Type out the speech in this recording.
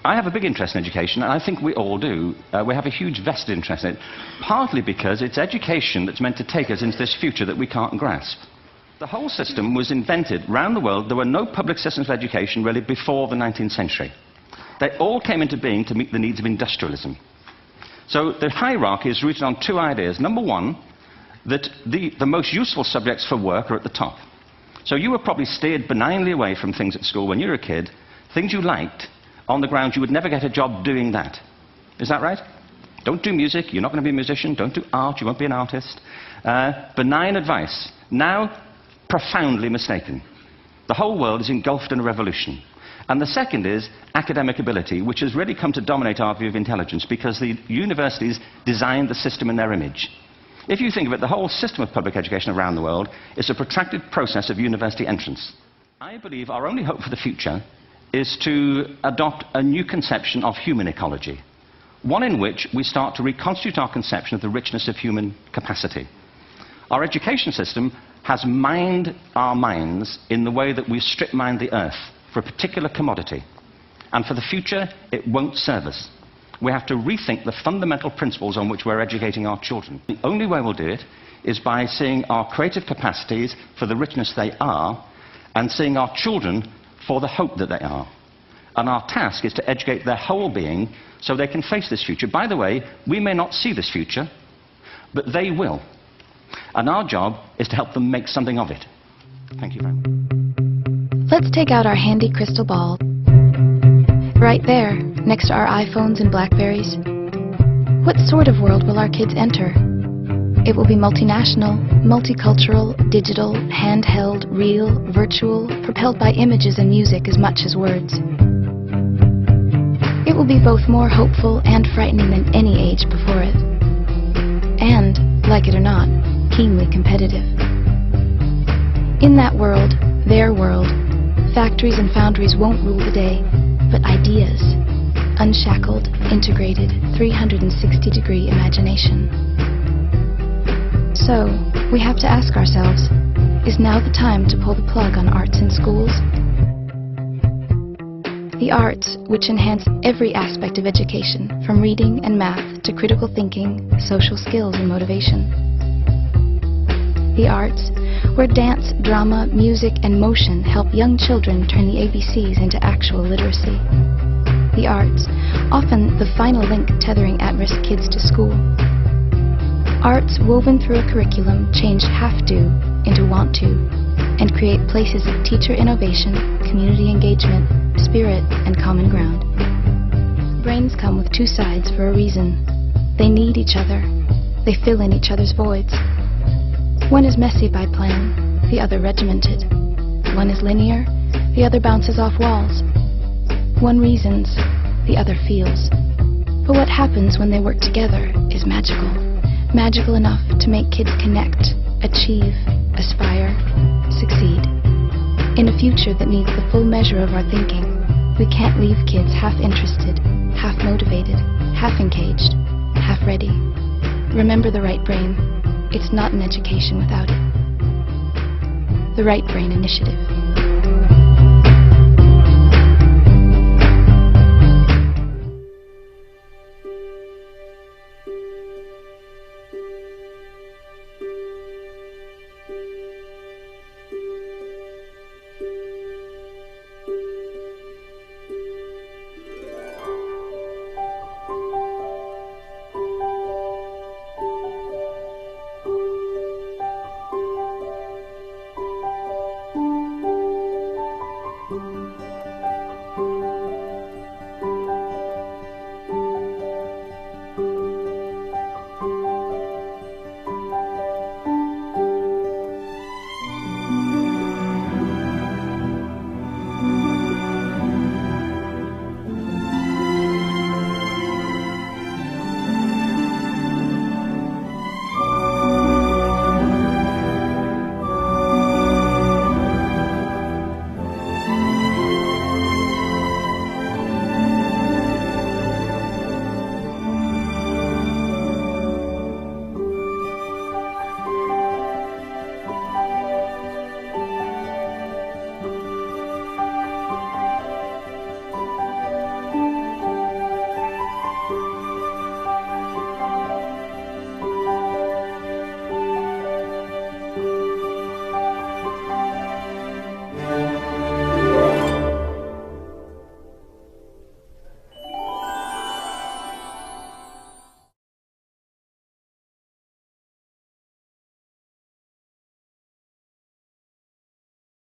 I have a big interest in education, and I think we all do. We have a huge vested interest in it, partly because it's education that's meant to take us into this future that we can't grasp. The whole system was invented around the world. There were no public systems of education really before the 19th century. They all came into being to meet the needs of industrialism. So the hierarchy is rooted on two ideas. Number one, that the most useful subjects for work are at the top. So you were probably steered benignly away from things at school when you were a kid, things you liked, on the grounds you would never get a job doing that. Is that right? Don't do music, you're not going to be a musician. Don't do art, you won't be an artist. Benign advice. Now, profoundly mistaken. The whole world is engulfed in a revolution. And the second is academic ability, which has really come to dominate our view of intelligence because the universities designed the system in their image. If you think of it, the whole system of public education around the world is a protracted process of university entrance. I believe our only hope for the future is to adopt a new conception of human ecology, one in which we start to reconstitute our conception of the richness of human capacity. Our education system has mined our minds in the way that we strip mine the earth for a particular commodity, and for the future it won't serve us. We have to rethink the fundamental principles on which we're educating our children. The only way we'll do it is by seeing our creative capacities for the richness they are, and seeing our children for the hope that they are. And our task is to educate their whole being so they can face this future. By the way, we may not see this future, but they will. And our job is to help them make something of it. Thank you very much. Let's take out our handy crystal ball. Right there, next to our iPhones and Blackberries. What sort of world will our kids enter? It will be multinational, multicultural, digital, handheld, real, virtual, propelled by images and music as much as words. It will be both more hopeful and frightening than any age before it. And, like it or not, keenly competitive. In that world, their world, factories and foundries won't rule the day, but ideas. Unshackled, integrated, 360-degree imagination. So, we have to ask ourselves, is now the time to pull the plug on arts in schools? The arts, which enhance every aspect of education, from reading and math to critical thinking, social skills and motivation. The arts, where dance, drama, music and motion help young children turn the ABCs into actual literacy. The arts, often the final link tethering at-risk kids to school. Arts woven through a curriculum change have to into want to, and create places of teacher innovation, community engagement, spirit, and common ground. Brains come with two sides for a reason. They need each other. They fill in each other's voids. One is messy by plan, the other regimented. One is linear, the other bounces off walls. One reasons, the other feels. But what happens when they work together is magical. Magical enough to make kids connect, achieve, aspire, succeed. In a future that needs the full measure of our thinking, we can't leave kids half-interested, half-motivated, half-engaged, half-ready. Remember the right brain. It's not an education without it. The Right Brain Initiative.